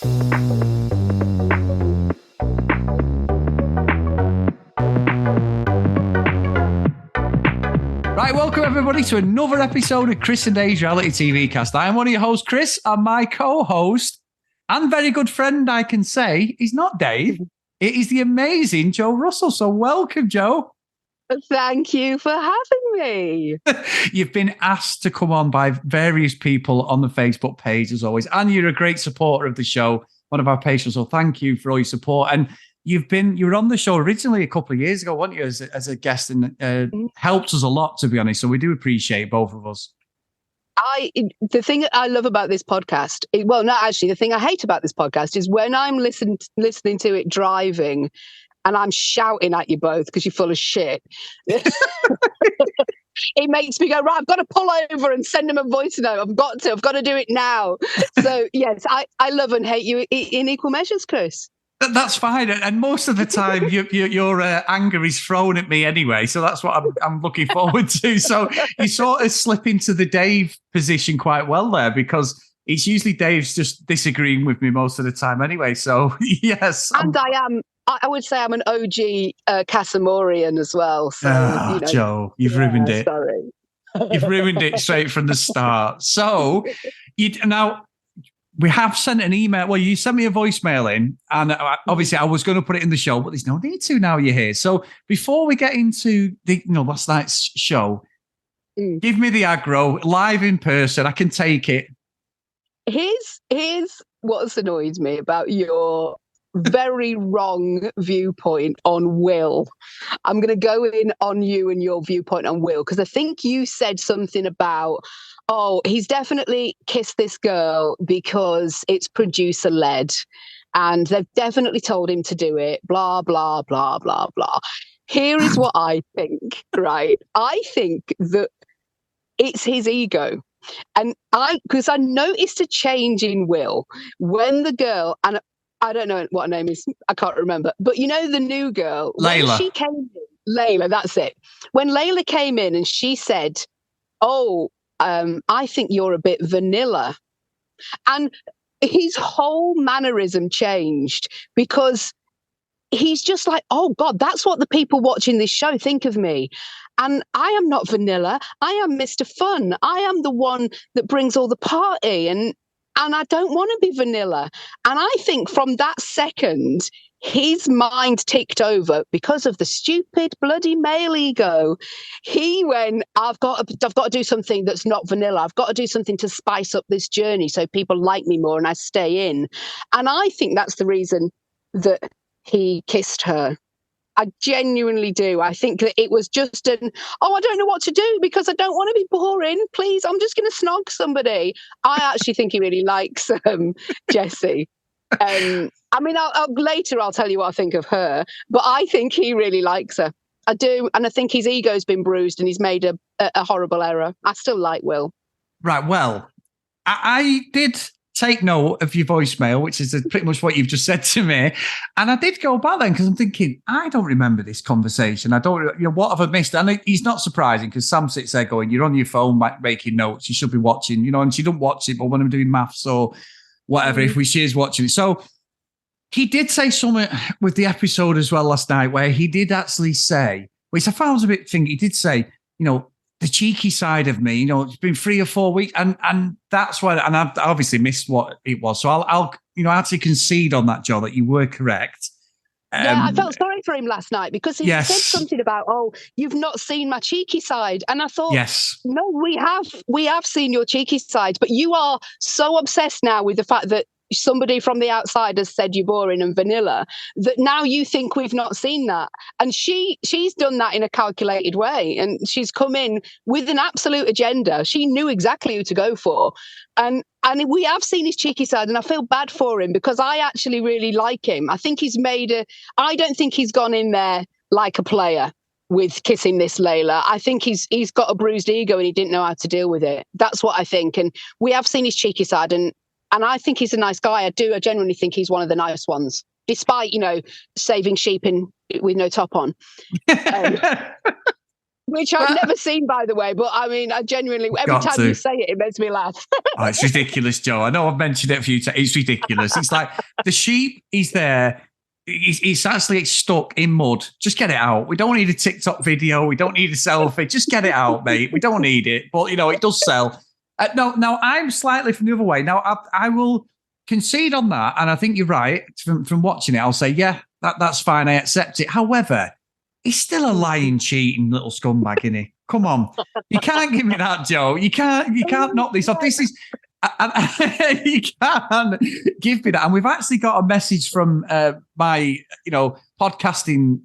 Right, welcome everybody to another episode of Chris and Dave's Reality TV Cast. I am one of your hosts, Chris, and my co-host and very good friend, I can say, is not Dave. It is the amazing Joe Russell. So welcome, Joe. Thank you for having me. You've been asked to come on by various people on the Facebook page, as always, and you're a great supporter of the show, one of our patrons. So thank you for all your support. And you were on the show originally a couple of years ago, weren't you, as a guest, and helped us a lot, to be honest. So we do appreciate both of us. The thing I love about this podcast, the thing I hate about this podcast is when I'm listening to it driving, and I'm shouting at you both because you're full of shit. It makes me go, right, I've got to pull over and send them a voice note. I've got to do it now. So yes, I love and hate you in equal measures, Chris. That's fine, and most of the time your anger is thrown at me anyway, so that's what I'm looking forward to. So you sort of slip into the Dave position quite well there, because it's usually Dave's just disagreeing with me most of the time anyway. So yes, and I would say I'm an OG Casamorian as well. So Joe, you've ruined it. Sorry, you've ruined it straight from the start. So now. We have sent an email. Well, you sent me a voicemail in, and obviously I was going to put it in the show, but there's no need to now you're here. So before we get into the last night's show, give me the aggro live in person. I can take it. Here's what's annoyed me about your very wrong viewpoint on Will. I'm going to go in on you and your viewpoint on Will, because I think you said something about, he's definitely kissed this girl because it's producer led and they've definitely told him to do it, blah, blah, blah, blah, blah. Here is what I think, right? I think that it's his ego. And because I noticed a change in Will when the girl, and I don't know what her name is, I can't remember, but the new girl, Layla. When she came in, Layla, that's it. When Layla came in and she said, I think you're a bit vanilla. And his whole mannerism changed, because he's just like, oh God, that's what the people watching this show think of me. And I am not vanilla. I am Mr. Fun. I am the one that brings all the party, and I don't want to be vanilla. And I think from that second, his mind ticked over because of the stupid bloody male ego. He went, I've got to do something that's not vanilla. I've got to do something to spice up this journey so people like me more and I stay in. And I think that's the reason that he kissed her. I genuinely do. I think that it was just I don't know what to do because I don't want to be boring. Please, I'm just going to snog somebody. I actually think he really likes Jessie. Later I'll tell you what I think of her, but I think he really likes her. I do, and I think his ego's been bruised and he's made a horrible error. I still like Will. Right, well, I did take note of your voicemail, which is pretty much what you've just said to me, and I did go back then because I'm thinking, I don't remember this conversation. I don't, what have I missed? And he's not surprising because Sam sits there going, you're on your phone making notes, you should be watching, and she doesn't watch it, but when I'm doing maths or whatever, if she is watching it. So he did say something with the episode as well last night where he did actually say, which I found was a bit thing. He did say, the cheeky side of me, it's been 3 or 4 weeks. And that's why, and I obviously missed what it was. So I'll actually concede on that, Joe, that you were correct. I felt sorry for him last night because he said something about, you've not seen my cheeky side. And I thought, no, we have seen your cheeky side, but you are so obsessed now with the fact that somebody from the outside has said you're boring and vanilla that now you think we've not seen that. And she's done that in a calculated way, and she's come in with an absolute agenda. She knew exactly who to go for. And we have seen his cheeky side, and I feel bad for him because I actually really like him. I think I don't think he's gone in there like a player with kissing this Layla. I think he's got a bruised ego and he didn't know how to deal with it. That's what I think. And we have seen his cheeky side, and I think he's a nice guy. I genuinely think he's one of the nice ones, despite, saving sheep with no top on. Which I've never seen, by the way. But I mean, I genuinely, every time you say it, it makes me laugh. Oh, it's ridiculous, Joe. I know I've mentioned it a few times. It's ridiculous. It's like the sheep is there. It's actually stuck in mud. Just get it out. We don't need a TikTok video. We don't need a selfie. Just get it out, mate. We don't need it. But, it does sell. Now, I'm slightly from the other way. Now, I will concede on that. And I think you're right. From watching it, I'll say, yeah, that's fine. I accept it. However, he's still a lying, cheating little scumbag, isn't he? Come on. You can't give me that, Joe. You can't knock this off. This is... you can't give me that. And we've actually got a message from my, podcasting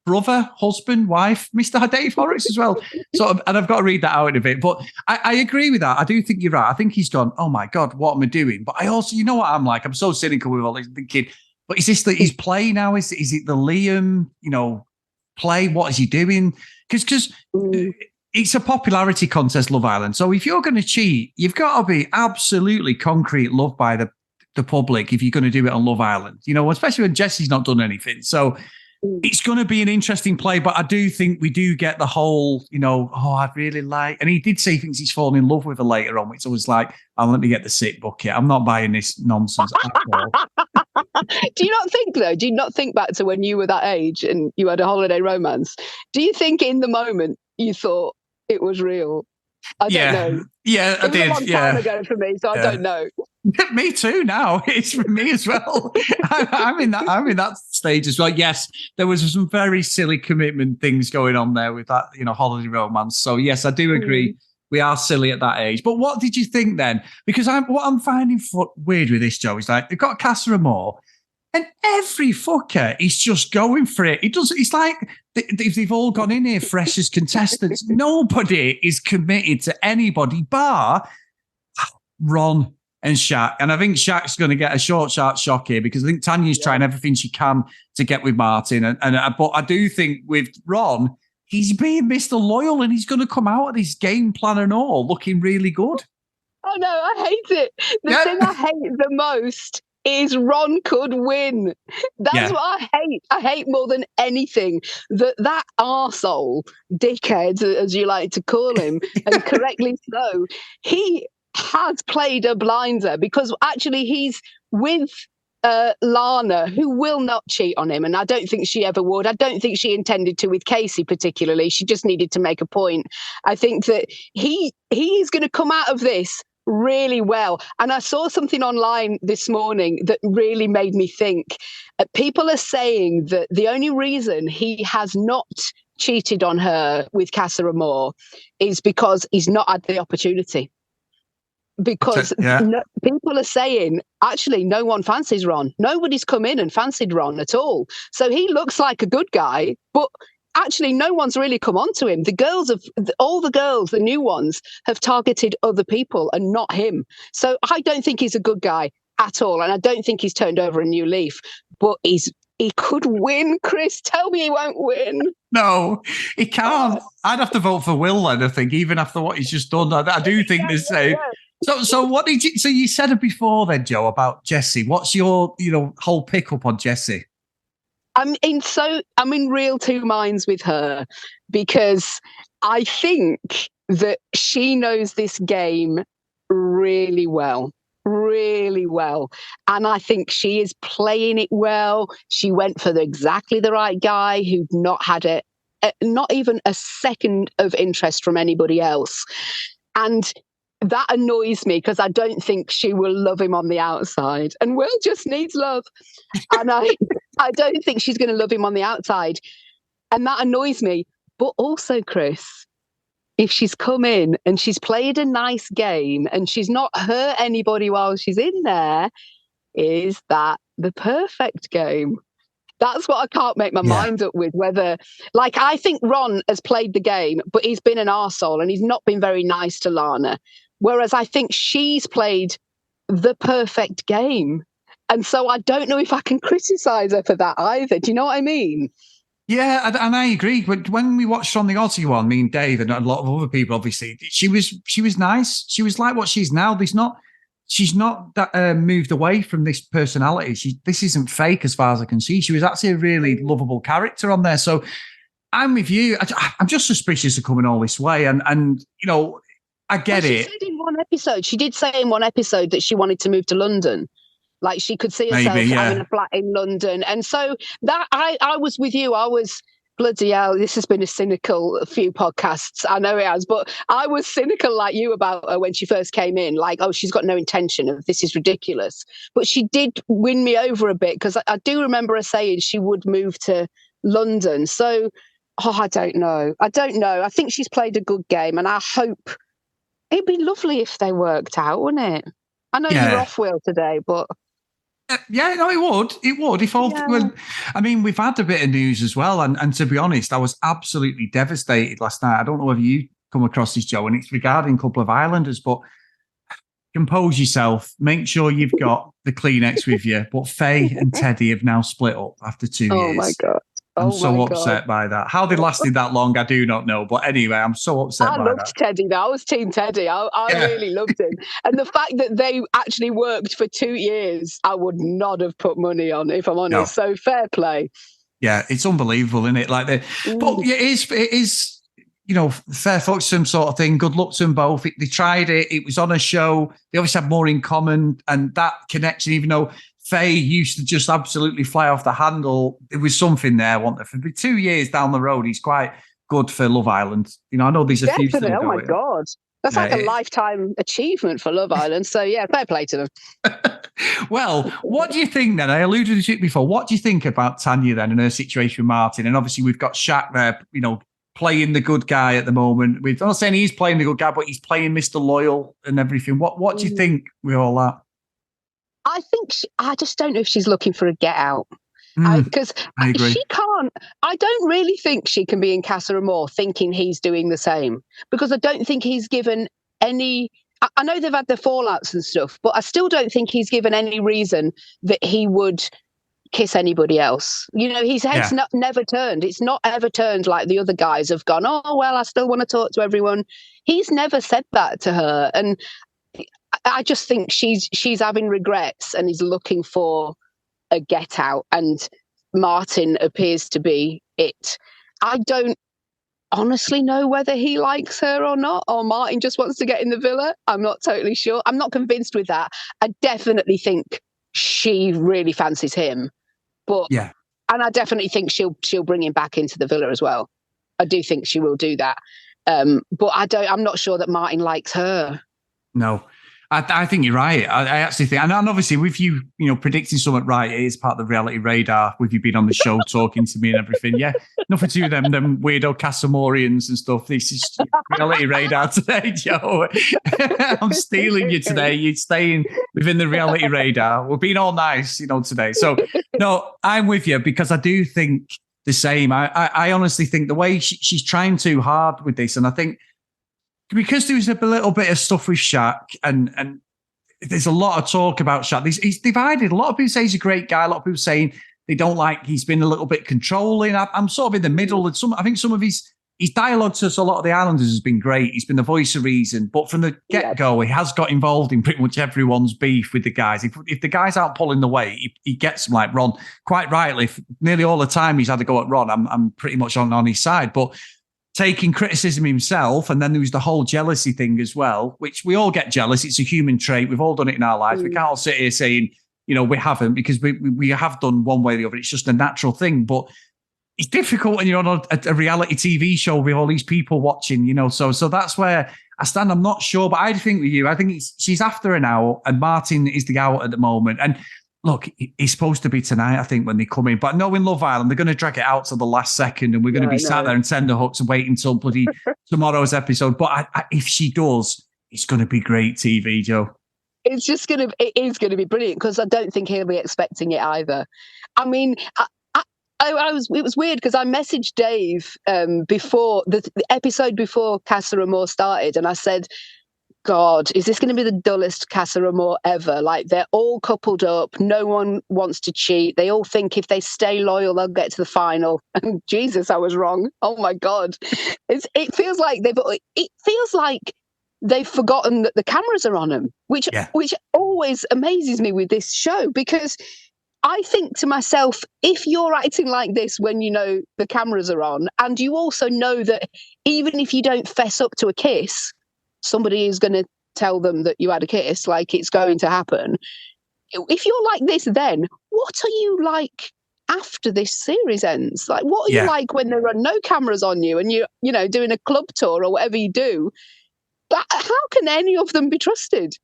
brother, husband, wife, Mr. Dave Horrocks as well. And I've got to read that out in a bit. But I agree with that. I do think you're right. I think he's gone, oh my God, what am I doing? But I also, you know what I'm like? I'm so cynical with all this thinking, but is this his play now? Is it the Liam, play? What is he doing? Because it's a popularity contest, Love Island. So if you're going to cheat, you've got to be absolutely concrete loved by the public if you're going to do it on Love Island, especially when Jesse's not done anything. So it's going to be an interesting play, but I do think we do get the whole, I'd really like, and he did say he thinks he's fallen in love with her later on, which I was like, let me get the sick bucket. I'm not buying this nonsense at all. Do you not think back to when you were that age and you had a holiday romance? Do you think in the moment you thought it was real? I don't know. Yeah, I did. It was a long time ago for me, so I don't know. Me too. Now it's for me as well. I'm in that stage as well. Yes, there was some very silly commitment things going on there with that, holiday romance. So yes, I do agree. We are silly at that age. But what did you think then? Because what I'm finding weird with this, Joe, is like they've got Casa Amor, and every fucker is just going for it. It's like they've all gone in here fresh as contestants. Nobody is committed to anybody bar Ron and Shaq. And I think Shaq's going to get a short, sharp shock here because I think Tanya's trying everything she can to get with Martin. But I do think with Ron, he's being Mr. Loyal and he's going to come out of this game plan and all looking really good. Oh, no, I hate it. The thing I hate the most is Ron could win. That's what I hate. I hate more than anything that arsehole, dickhead, as you like to call him, and correctly so, he has played a blinder because actually he's with Lana, who will not cheat on him, and I don't think she ever would. I don't think she intended to with Casey particularly. She just needed to make a point. I think that he's going to come out of this really well. And I saw something online this morning that really made me think. People are saying that the only reason he has not cheated on her with Casa Amor is because he's not had the opportunity. Because people are saying, actually, no one fancies Ron. Nobody's come in and fancied Ron at all. So he looks like a good guy, but actually no one's really come on to him. All the girls, the new ones, have targeted other people and not him. So I don't think he's a good guy at all. And I don't think he's turned over a new leaf. But he could win, Chris. Tell me he won't win. No, he can't. I'd have to vote for Will then, I think, even after what he's just done. I do think the same. So what did you? So you said it before, then, Joe, about Jessie. What's your whole pickup on Jessie? I'm in real two minds with her because I think that she knows this game really well, and I think she is playing it well. She went for exactly the right guy who'd not had not even a second of interest from anybody else, and that annoys me because I don't think she will love him on the outside. And Will just needs love. And I don't think she's going to love him on the outside. And that annoys me. But also, Chris, if she's come in and she's played a nice game and she's not hurt anybody while she's in there, is that the perfect game? That's what I can't make my mind up with. Whether, I think Ron has played the game, but he's been an arsehole and he's not been very nice to Lana. Whereas I think she's played the perfect game. And so I don't know if I can criticize her for that either. Do you know what I mean? Yeah, and I agree. But when we watched on the Aussie one, me and Dave and a lot of other people, obviously, she was nice. She was like what she's now. She's not that moved away from this personality. This isn't fake as far as I can see. She was actually a really lovable character on there. So I'm with you. I'm just suspicious of coming all this way, and I get She it. said in one episode, she did say in one episode that she wanted to move to London. Like she could see herself Maybe, having yeah. a flat in London. And so that I was with you. I was bloody hell. This has been a cynical few podcasts. I know it has, but I was cynical like you about her when she first came in. Like, oh, she's got no intention of this is ridiculous. But she did win me over a bit because I do remember her saying she would move to London. So, I don't know. I don't know. I think she's played a good game, and I hope it'd be lovely if they worked out, wouldn't it? I know you're Yeah. off, Will, today, but Yeah, no, it would. It would. If all, yeah. well, I mean, we've had a bit of news as well, and to be honest, I was absolutely devastated last night. I don't know whether you come across this, Joe, and it's regarding a couple of Islanders, but compose yourself. Make sure you've got the Kleenex with you. But Faye and Teddy have now split up after 2 years. Oh my God. I'm so upset by that. How they lasted that long, I do not know. But anyway, I'm so upset by that. I loved Teddy, though. I was Team Teddy. I really loved him. And the fact that they actually worked for 2 years, I would not have put money on, if I'm honest. No. So fair play. Yeah, it's unbelievable, isn't it? Like, but it is. Fair fuck some sort of thing. Good luck to them both. They tried it. It was on a show. They obviously have more in common, and that connection, even though Faye used to just absolutely fly off the handle, there was something there. For 2 years down the road, he's quite good for Love Island. I know there's a few. Oh my God. That's like a lifetime achievement for Love Island. So, yeah, fair play to them. Well, what do you think then? I alluded to it before. What do you think about Tanya then and her situation with Martin? And obviously we've got Shaq there, playing the good guy at the moment. I'm not saying he's playing the good guy, but he's playing Mr. Loyal and everything. What do you think with all that? I think I just don't know if she's looking for a get out. Because she can't. I don't really think she can be in Casa Amor thinking he's doing the same, because I don't think he's given any. I know they've had their fallouts and stuff, but I still don't think he's given any reason that he would kiss anybody else. His head's never turned. It's not ever turned like the other guys have gone, oh, well, I still want to talk to everyone. He's never said that to her. And I just think she's having regrets and is looking for a get out, and Martin appears to be it. I don't honestly know whether he likes her or not, or Martin just wants to get in the villa. I'm not totally sure. I'm not convinced with that. I definitely think she really fancies him, but and I definitely think she'll bring him back into the villa as well. I do think she will do that, but I'm not sure that Martin likes her. No. I think you're right. I actually think, and obviously with you, predicting something right, it is part of the reality radar with you being on the show, talking to me and everything. Yeah, nothing to them weirdo Casamorians and stuff. This is reality radar today, Joe. I'm stealing you today. You're staying within the reality radar. We're being all nice, today. So, no, I'm with you because I do think the same. I honestly think the way she's trying too hard with this, and I think, because there was a little bit of stuff with Shaq, and there's a lot of talk about Shaq. He's divided. A lot of people say he's a great guy. A lot of people saying they don't like he's been a little bit controlling. I'm sort of in the middle. And I think some of his dialogue to a lot of the Islanders has been great. He's been the voice of reason. But from the get-go, he has got involved in pretty much everyone's beef with the guys. If the guys aren't pulling the weight, he gets them like Ron. Quite rightly, nearly all the time he's had to go at Ron. I'm pretty much on his side. But taking criticism himself, and then there was the whole jealousy thing as well, which we all get jealous. It's a human trait. We've all done it in our lives. We can't all sit here saying, we haven't, because we have done one way or the other. It's just a natural thing. But it's difficult when you're on a reality TV show with all these people watching, So that's where I stand. I'm not sure, but I think with you, I think she's after an out, and Martin is the out at the moment. And look, he's supposed to be tonight, I think, when they come in. But knowing Love Island, they're going to drag it out to the last second, and we're going to be sat there and tender hooks and wait until bloody tomorrow's episode. But if she does, it's going to be great TV, Joe. It is going to be brilliant, because I don't think he'll be expecting it either. I mean, it was weird because I messaged Dave before the episode before Casa Amor started, and I said, God, is this going to be the dullest Casa Amor ever? Like, they're all coupled up. No one wants to cheat. They all think if they stay loyal, they'll get to the final. And Jesus, I was wrong. Oh my God. It feels like they've forgotten that the cameras are on them, which always amazes me with this show, because I think to myself, if you're acting like this when you know the cameras are on, and you also know that even if you don't fess up to a kiss, somebody is going to tell them that you had a kiss, like it's going to happen. If you're like this, then what are you like after this series ends? Like, what are you like when there are no cameras on you and you're doing a club tour or whatever you do? But how can any of them be trusted?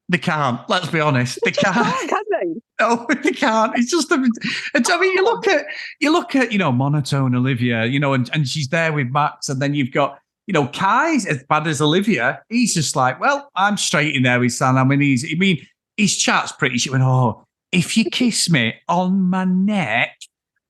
They can't. Let's be honest. They can't. Can they? No, they can't. It's just. I mean, you look at monotone Olivia, and she's there with Max, and then you've got Kai, as bad as Olivia. He's just like, well, I'm straight in there with Sam. His chat's pretty shit. Oh, if you kiss me on my neck,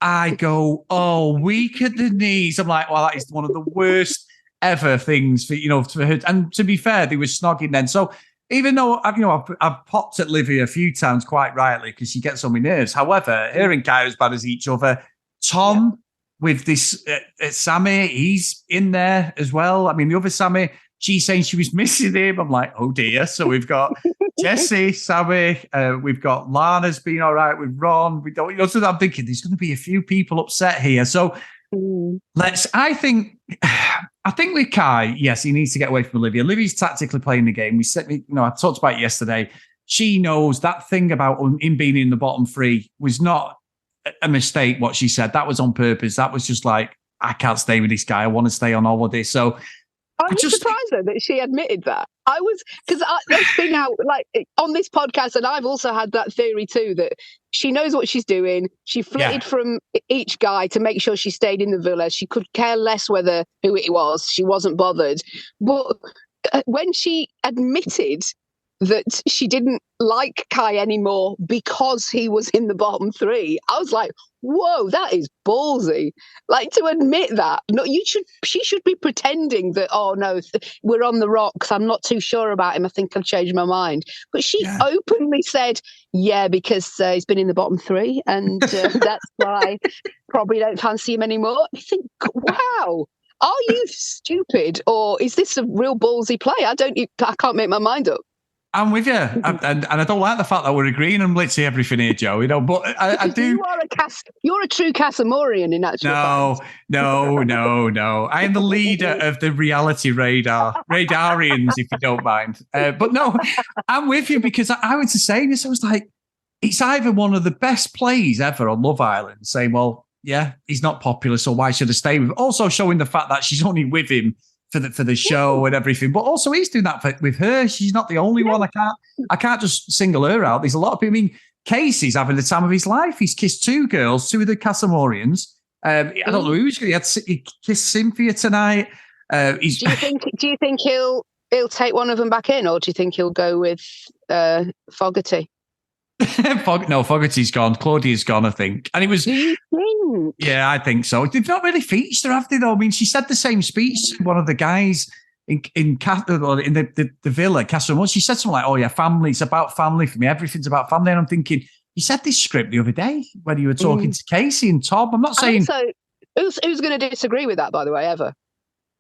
I go, oh, weak at the knees. I'm like, well, that is one of the worst ever things for her. And to be fair, they were snogging then. So even though I've popped at Livy a few times, quite rightly, because she gets on my nerves. However, her and Kai are as bad as each other. Tom with this Sammy, he's in there as well. I mean, the other Sammy, she's saying she was missing him. I'm like, oh dear. So we've got Jesse, Sammy, we've got Lana's been all right with Ron. We don't, so I'm thinking there's going to be a few people upset here. So I think with Kai, yes, he needs to get away from Olivia. Olivia's tactically playing the game. I talked about it yesterday. She knows that thing about him being in the bottom three was not a mistake, what she said. That was on purpose. That was just like, I can't stay with this guy. I want to stay on holiday. So I'm surprised though that she admitted that. I was, because that's been out like on this podcast, and I've also had that theory too, that she knows what she's doing. She flitted from each guy to make sure she stayed in the villa. She could care less who it was. She wasn't bothered. But when she admitted that she didn't like Kai anymore because he was in the bottom three, I was like, whoa, that is ballsy. Like, to admit that. No, she should be pretending that, oh no, we're on the rocks. I'm not too sure about him. I think I've changed my mind. But she openly said, because he's been in the bottom three, and that's why probably don't fancy him anymore. I think, wow. Are you stupid, or is this a real ballsy play? I can't make my mind up. I'm with you, and I don't like the fact that we're agreeing on literally everything here, Joe. But I do. You're a true Casamorian in actual fact. No. I am the leader of the reality radarians, if you don't mind. But no, I'm with you, because I was just saying this. I was like, it's either one of the best plays ever on Love Island, saying, well, yeah, he's not popular, so why should I stay with him? Also showing the fact that she's only with him for the show and everything, but also he's doing that with her. She's not the only one. I can't just single her out. There's a lot of people. I mean, Casey's having the time of his life. He's kissed two girls, two of the Casamorians. I don't know who's going to. He kissed Cynthia tonight. Do you think he'll take one of them back in, or do you think he'll go with Fogarty? Fogarty's gone. Claudia's gone, I think. And it was. Do you think? Yeah, I think so. They've not really featured her, have they, though? I mean, she said the same speech to one of the guys in the villa, Castle. She said something like, oh, yeah, family. It's about family for me. Everything's about family. And I'm thinking, you said this script the other day when you were talking to Casey and Tom. I'm not saying. So, who's going to disagree with that, by the way, ever?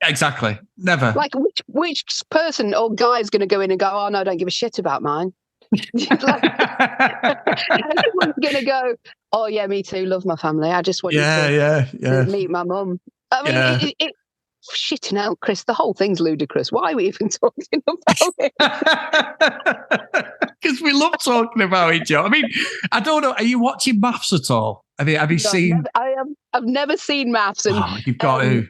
Exactly. Never. Like, which person or guy is going to go in and go, oh, no, don't give a shit about mine? Everyone's going to go, oh, yeah, me too. Love my family. I just want you to meet my mum. I mean, shitting out, Chris. The whole thing's ludicrous. Why are we even talking about it? Because we love talking about it, Joe. I mean, I don't know. Are you watching Maths at all? Have you seen? I've never seen Maths. And you've got to.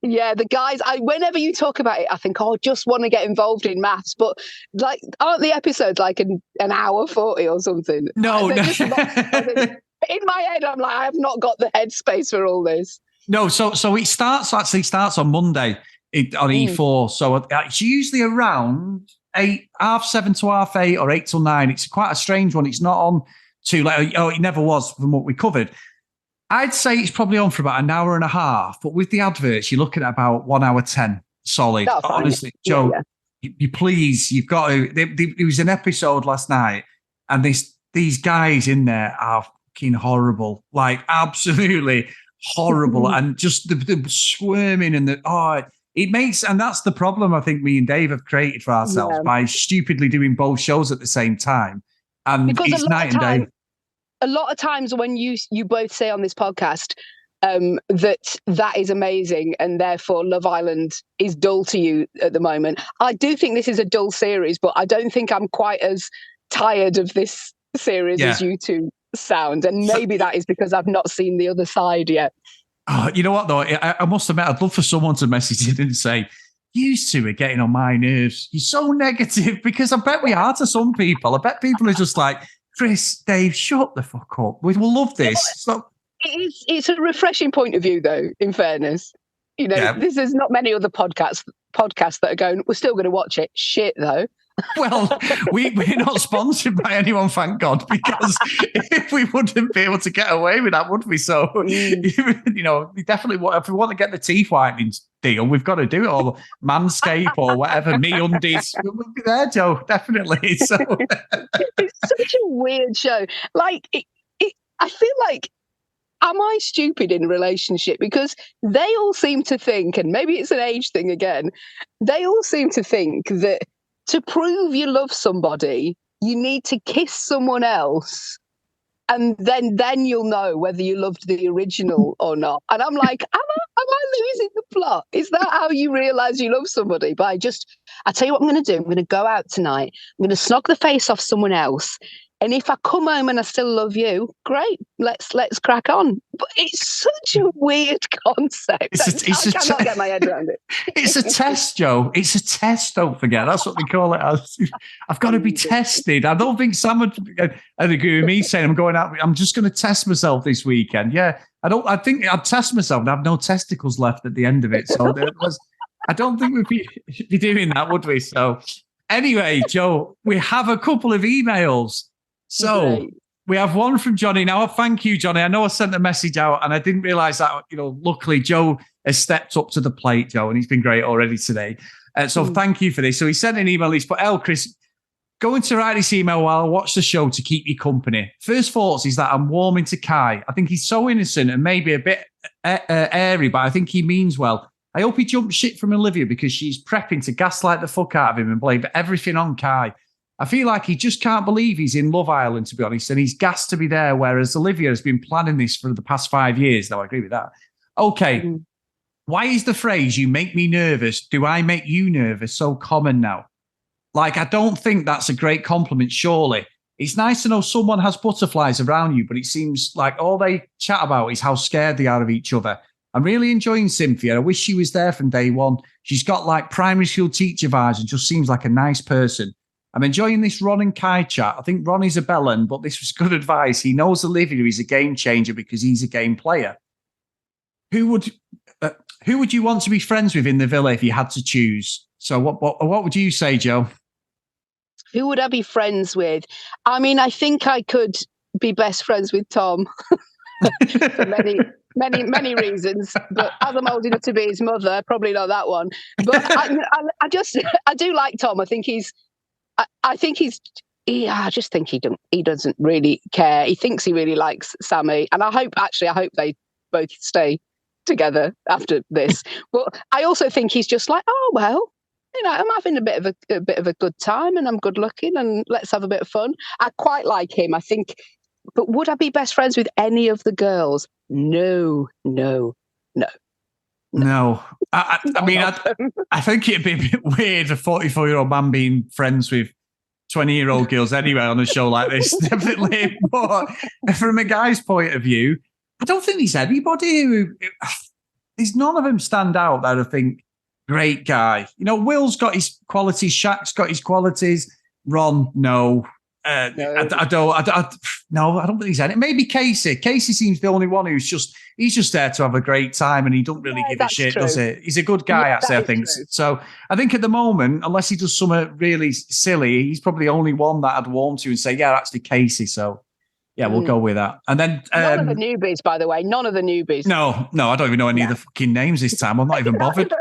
Yeah, the guys, whenever you talk about it, I think, I just want to get involved in Maths. But, like, aren't the episodes like an hour 40 or something? No. In my head, I'm like, I have not got the headspace for all this. No, so it starts on Monday on E4. So it's usually around 7:30 to 8:30 or 8 till 9. It's quite a strange one. It's not on too late. Oh, it never was from what we covered. I'd say it's probably on for about an hour and a half, but with the adverts, you're looking at about 1 hour 10 solid. Honestly, Joe, you please, you've got to. There was an episode last night, and these guys in there are fucking horrible, like absolutely horrible, and just the squirming and it makes, and that's the problem I think me and Dave have created for ourselves by stupidly doing both shows at the same time, and because it's night and day. a lot of times when you both say on this podcast that is amazing and therefore Love Island is dull to you at the moment, I do think this is a dull series, but I don't think I'm quite as tired of this series as you two sound. And maybe that is because I've not seen the other side yet. Oh, you know what, though? I must admit, I'd love for someone to message in and say, you two are getting on my nerves. You're so negative, because I bet we are to some people. I bet people are just like, Chris, Dave, shut the fuck up. We will love this. So, it's a refreshing point of view, though, in fairness. You know, there's not many other podcasts that are going, we're still going to watch it. Shit, though. Well, we're not sponsored by anyone, thank God, because if we wouldn't be able to get away with that, would we? So, you know, we definitely want, if we want to get the teeth whitening deal, we've got to do it, or Manscape or whatever, MeUndies. We'll be there, Joe, definitely. So it's such a weird show. Like, I feel like, am I stupid in a relationship? Because they all seem to think, and maybe it's an age thing again, they all seem to think that to prove you love somebody, you need to kiss someone else, and then you'll know whether you loved the original or not. And I'm like, am I losing the plot? Is that how you realise you love somebody? But I tell you what I'm going to do. I'm going to go out tonight. I'm going to snog the face off someone else. And if I come home and I still love you, great. Let's crack on. But it's such a weird concept. I cannot get my head around it. It's a test, Joe. It's a test. Don't forget. That's what they call it. I've got to be tested. I don't think Sam would agree with me saying I'm going out. I'm just going to test myself this weekend. Yeah, I think I'd test myself and have no testicles left at the end of it. So I don't think we'd be doing that, would we? So anyway, Joe, we have a couple of emails. So we have one from Johnny. Now, thank you, Johnny. I know I sent a message out and I didn't realize that, you know, luckily Joe has stepped up to the plate, Joe, and he's been great already today. So thank you for this. So he sent an email. He's put, Chris, going to write this email while I watch the show to keep you company. First thoughts is that I'm warming to Kai. I think he's so innocent and maybe a bit airy, but I think he means well. I hope he jumped shit from Olivia because she's prepping to gaslight the fuck out of him and blame everything on Kai. I feel like he just can't believe he's in Love Island, to be honest, and he's gassed to be there, whereas Olivia has been planning this for the past 5 years. Now, I agree with that. Okay, why is the phrase, you make me nervous, do I make you nervous, so common now? Like, I don't think that's a great compliment, surely. It's nice to know someone has butterflies around you, but it seems like all they chat about is how scared they are of each other. I'm really enjoying Cynthia. I wish she was there from day one. She's got like primary school teacher vibes and just seems like a nice person. I'm enjoying this Ron and Kai chat. I think Ron is a bellend, but this was good advice. He knows Olivia is a game changer because he's a game player. Who would you want to be friends with in the villa if you had to choose? So what would you say, Joe? Who would I be friends with? I mean, I think I could be best friends with Tom for many reasons. But as I'm old enough to be his mother, probably not that one. But I do like Tom. I just think he doesn't really care. He thinks he really likes Sammy, and I hope they both stay together after this. But I also think he's just like, oh well, you know, I'm having a bit of a good time, and I'm good looking, and let's have a bit of fun. I quite like him, I think. But would I be best friends with any of the girls? No. I mean, I think it'd be a bit weird, a 44-year-old man being friends with 20-year-old girls anyway on a show like this, definitely. But from a guy's point of view, I don't think there's anybody there's none of them stand out that I think, great guy. You know, Will's got his qualities, Shaq's got his qualities, Ron, no. I don't think he's any. Maybe Casey. Casey seems the only one he's just there to have a great time, and he don't really give a shit, does he? He's a good guy, actually, I think. True. So I think at the moment, unless he does something really silly, he's probably the only one that I'd warm to and say, yeah, actually Casey. So yeah, we'll go with that. And then none of the newbies, by the way, none of the newbies. No, I don't even know any of the fucking names this time. I'm not even bothered.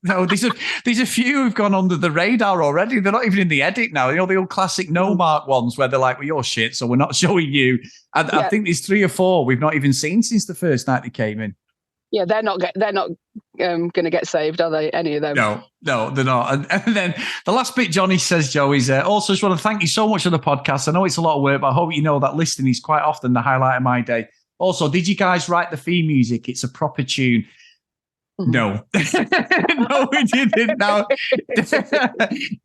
No, there's a few who've gone under the radar already. They're not even in the edit now. You know, the old classic no mark ones where they're like, well, you're shit, so we're not showing you. I think there's 3 or 4 we've not even seen since the first night they came in. Yeah, they're not going to get saved, are they? Any of them? No, they're not. And then the last bit Johnny says, Joe, is also just want to thank you so much for the podcast. I know it's a lot of work, but I hope you know that listening is quite often the highlight of my day. Also, did you guys write the theme music? It's a proper tune. No. No, we didn't. Now,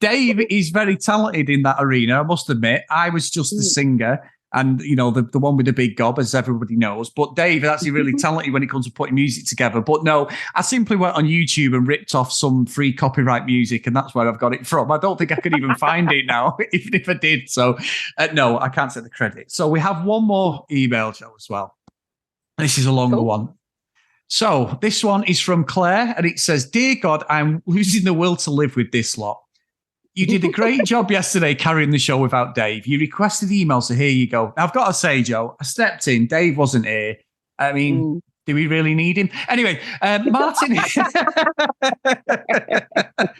Dave is very talented in that arena, I must admit. I was just the singer and, you know, the one with the big gob, as everybody knows. But Dave is actually really talented when it comes to putting music together. But no, I simply went on YouTube and ripped off some free copyright music, and that's where I've got it from. I don't think I could even find it now, even if I did. So, no, I can't take the credit. So we have one more email, Joe, as well. This is a longer one. So this one is from Claire, and it says, "Dear God, I'm losing the will to live with this lot. You did a great job yesterday carrying the show without Dave. You requested emails, so here you go." Now, I've got to say, Joe, I stepped in. Dave wasn't here. I mean, do we really need him? Anyway, Martin. I've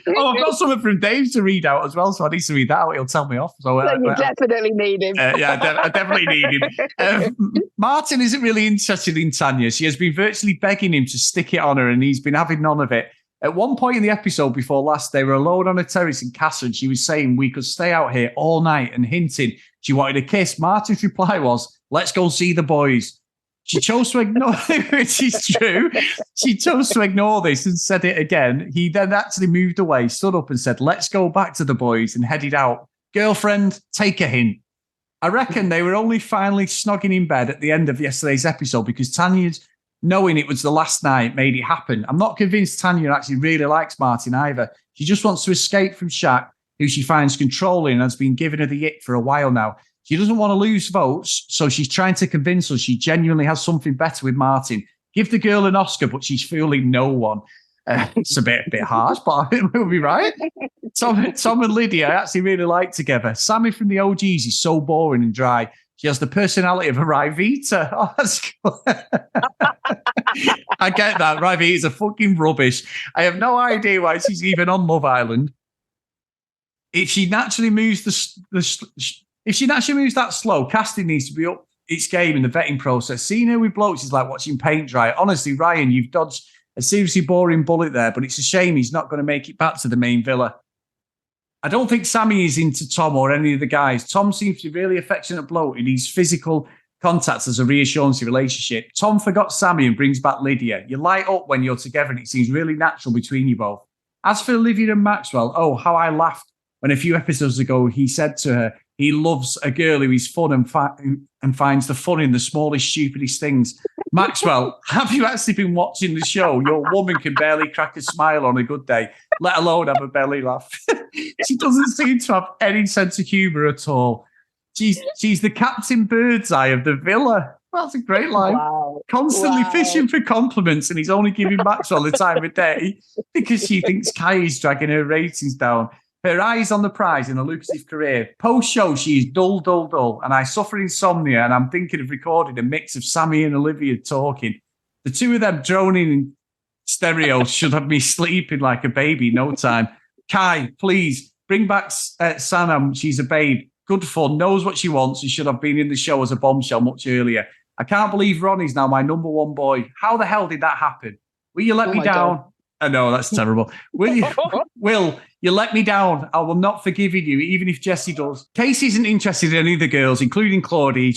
got something from Dave to read out as well, so I need to read that out. He'll tell me off. So you definitely need him. I definitely need him. Martin isn't really interested in Tanya. She has been virtually begging him to stick it on her, and he's been having none of it. At one point in the episode before last, they were alone on a terrace in Casa, and she was saying we could stay out here all night and hinting she wanted a kiss. Martin's reply was, "Let's go see the boys." She chose to ignore it, which is true. She chose to ignore this and said it again. He then actually moved away, stood up and said, "Let's go back to the boys," and headed out. Girlfriend, take a hint. I reckon they were only finally snogging in bed at the end of yesterday's episode because Tanya's knowing it was the last night made it happen. I'm not convinced Tanya actually really likes Martin either. She just wants to escape from Shaq, who she finds controlling and has been giving her the ick for a while now. She doesn't want to lose votes, so she's trying to convince us she genuinely has something better with Martin. Give the girl an Oscar, but she's fooling no one. It's a bit harsh, but we'll be right. Tom and Lydia I actually really like together. Sammy from the OGs is so boring and dry. She has the personality of a Ryvita. Oh, that's cool. I get that. Ryvita is a fucking rubbish. I have no idea why she's even on Love Island. If she naturally moves that slow, casting needs to be up its game in the vetting process. Seeing her with blokes is like watching paint dry. Honestly, Ryan, you've dodged a seriously boring bullet there, but it's a shame he's not going to make it back to the main villa. I don't think Sammy is into Tom or any of the guys. Tom seems to be really affectionate bloke who needs physical contacts as a reassurance relationship. Tom forgot Sammy and brings back Lydia. You light up when you're together and it seems really natural between you both. As for Olivia and Maxwell, oh, how I laughed when a few episodes ago he said to her, he loves a girl who is fun and finds the fun in the smallest, stupidest things. Maxwell, have you actually been watching the show? Your woman can barely crack a smile on a good day, let alone have a belly laugh. She doesn't seem to have any sense of humour at all. She's the Captain Birdseye of the villa. That's a great line. Wow. Constantly fishing for compliments, and he's only giving Maxwell the time of day because she thinks Kai is dragging her ratings down. Her eyes on the prize in a lucrative career. Post-show, she is dull, and I suffer insomnia, and I'm thinking of recording a mix of Sammy and Olivia talking. The two of them droning in stereo should have me sleeping like a baby in no time. Kai, please, bring back Sanam. She's a babe. Good fun, knows what she wants, and should have been in the show as a bombshell much earlier. I can't believe Ronnie's now my number one boy. How the hell did that happen? Will you let me down? God. I know, that's terrible. Will you let me down? I will not forgive you, even if Jesse does. Casey isn't interested in any of the girls, including Claudia.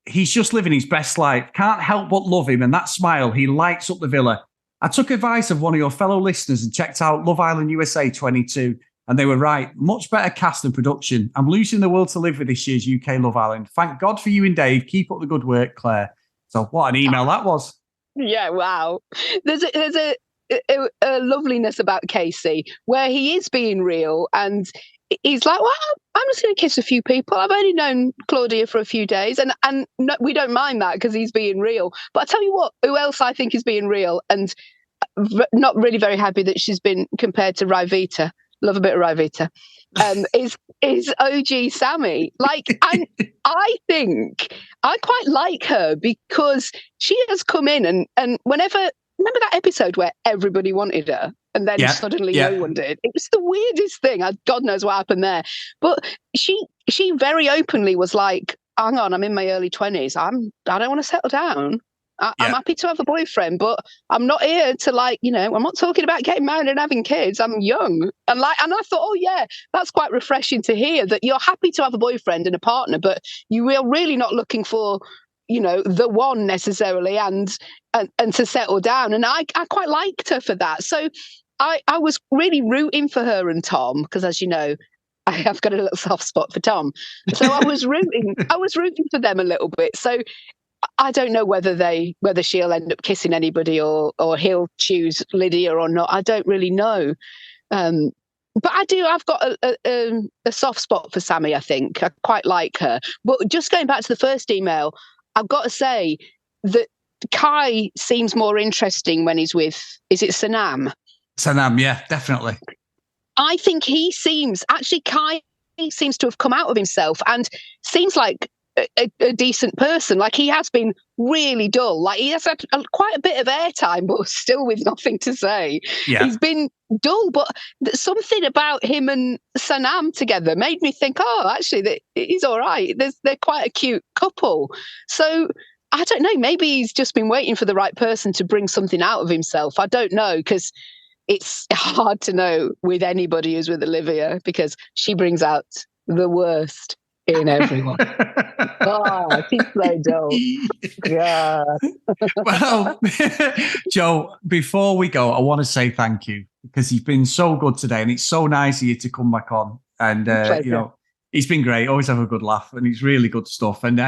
He's just living his best life. Can't help but love him, and that smile, he lights up the villa. I took advice of one of your fellow listeners and checked out Love Island USA 22, and they were right. Much better cast and production. I'm losing the will to live with this year's UK Love Island. Thank God for you and Dave. Keep up the good work, Claire. So what an email that was. Yeah, wow. There's a loveliness about Casey where he is being real, and he's like, well, I'm just going to kiss a few people. I've only known Claudia for a few days, and no, we don't mind that because he's being real. But I tell you what, who else I think is being real and not really very happy that she's been compared to Ryvita. Love a bit of Ryvita. Is OG Sammy. Like, I think I quite like her because she has come in and whenever. Remember that episode where everybody wanted her and then suddenly no one did? It was the weirdest thing. God knows what happened there. But she very openly was like, hang on, I'm in my early 20s. I don't want to settle down. I'm happy to have a boyfriend, but I'm not here to I'm not talking about getting married and having kids. I'm young. And I thought, oh yeah, that's quite refreshing to hear that you're happy to have a boyfriend and a partner, but you are really not looking for, the one necessarily and to settle down. And I quite liked her for that. So I was really rooting for her and Tom, because as you know, I have got a little soft spot for Tom. So I was rooting for them a little bit. So I don't know whether she'll end up kissing anybody or he'll choose Lydia or not. I don't really know. But I've got a soft spot for Sammy, I think. I quite like her. But just going back to the first email, I've got to say that Kai seems more interesting when he's with, is it Sanam? Sanam, yeah, definitely. I think Kai seems to have come out of himself and seems like a decent person. Like, he has been really dull. Like, he has had quite a bit of airtime, but still with nothing to say. Yeah. He's been dull, but something about him and Sanam together made me think, oh, actually, he's all right. They're quite a cute couple. So I don't know. Maybe he's just been waiting for the right person to bring something out of himself. I don't know, because it's hard to know with anybody who's with Olivia, because she brings out the worst in everyone. Oh, she's so dull. Yeah. Well, Joe, before we go, I want to say thank you, because you've been so good today, and it's so nice of you to come back on. And it's been great. Always have a good laugh, and it's really good stuff. And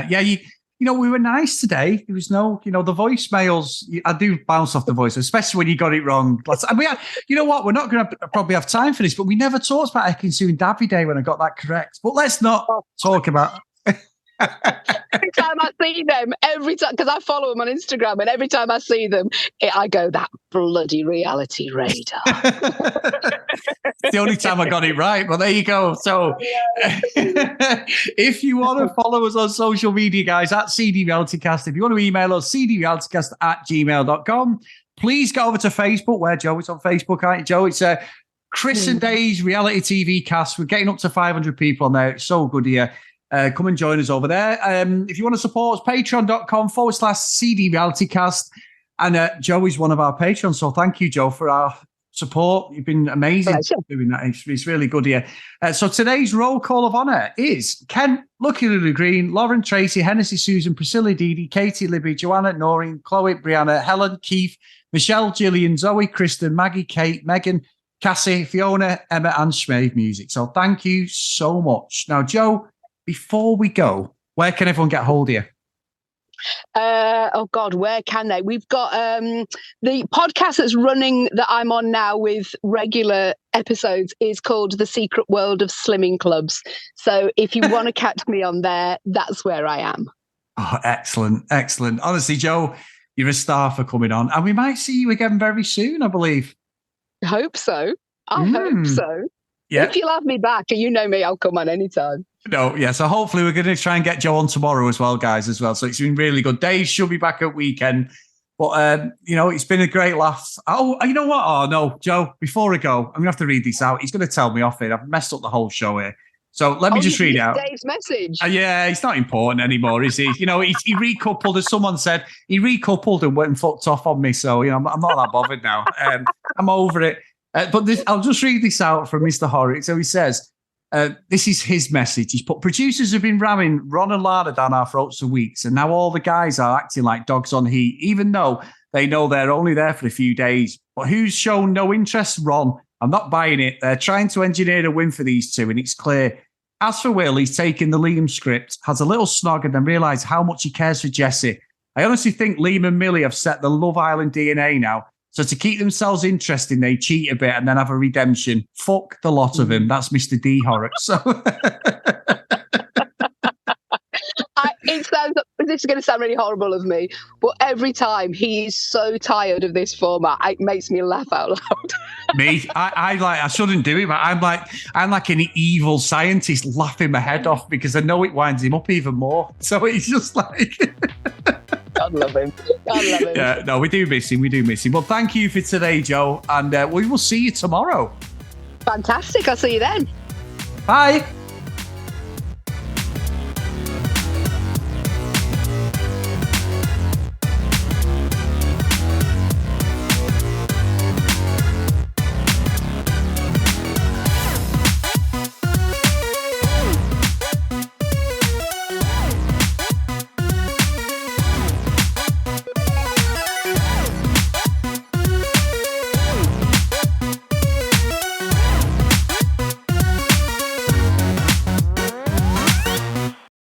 we were nice today. There was no, the voicemails. I do bounce off the voice, especially when you got it wrong. And you know what? We're not going to probably have time for this, but we never talked about Ekin-Su and Davide when I got that correct. But let's not talk about. Every time I see them, because I follow them on Instagram, and every time I see them, I go, that bloody reality radar. It's the only time I got it right, but there you go. So if you want to follow us on social media, guys, at CD RealityCast, if you want to email us, cdrealitycast@gmail.com, please go over to Facebook, where Joe is on Facebook, aren't you, Joe? It's Chris and Dave's Reality TV Cast. We're getting up to 500 people on there. It's so good here. Come and join us over there. If you want to support us, patreon.com/CD RealityCast. And Joe is one of our patrons. So thank you, Joe, for our support. You've been amazing doing that. It's really good here. So today's roll call of honour is Ken, Lucky Lulu Green, Lauren, Tracy, Hennessy, Susan, Priscilla, Dee, Katie, Libby, Joanna, Noreen, Chloe, Brianna, Helen, Keith, Michelle, Gillian, Zoe, Kristen, Maggie, Kate, Megan, Cassie, Fiona, Emma, and Schmave Music. So thank you so much. Now, Joe, before we go, where can everyone get hold of you? Oh God, where can they? We've got the podcast that's running that I'm on now with regular episodes is called The Secret World of Slimming Clubs. So if you want to catch me on there, that's where I am. Oh, excellent. Honestly, Joe, you're a star for coming on, and we might see you again very soon, I believe. I hope so. I hope so. Yeah. If you'll have me back, and you know me, I'll come on anytime. No, yeah. So hopefully we're going to try and get Joe on tomorrow as well, guys, as well. So it's been really good. Dave should be back at weekend. But, it's been a great laugh. Oh, you know what? Oh, no, Joe, before I go, I'm going to have to read this out. He's going to tell me off it. I've messed up the whole show here. So let me just read it out. Dave's message. Yeah, it's not important anymore, is he? He recoupled, as someone said, he recoupled and went and fucked off on me. So, I'm not that bothered now. I'm over it. But I'll just read this out from Mr. Horrocks. So he says, this is his message. He's put, producers have been ramming Ron and Lana down our throats for weeks, and now all the guys are acting like dogs on heat, even though they know they're only there for a few days. But who's shown no interest? Ron. I'm not buying it. They're trying to engineer a win for these two, and it's clear. As for Will, he's taken the Liam script, has a little snog, and then realised how much he cares for Jessie. I honestly think Liam and Millie have set the Love Island DNA now. So to keep themselves interesting, they cheat a bit and then have a redemption. Fuck the lot of him. That's Mr. D. Horrocks. So this is going to sound really horrible of me, but every time he is so tired of this format, it makes me laugh out loud. Me, I shouldn't do it, but I'm like an evil scientist laughing my head off because I know it winds him up even more. So it's just like. God love him. Yeah, no, we do miss him. Well, thank you for today, Joe, and we will see you tomorrow. Fantastic. I'll see you then. Bye.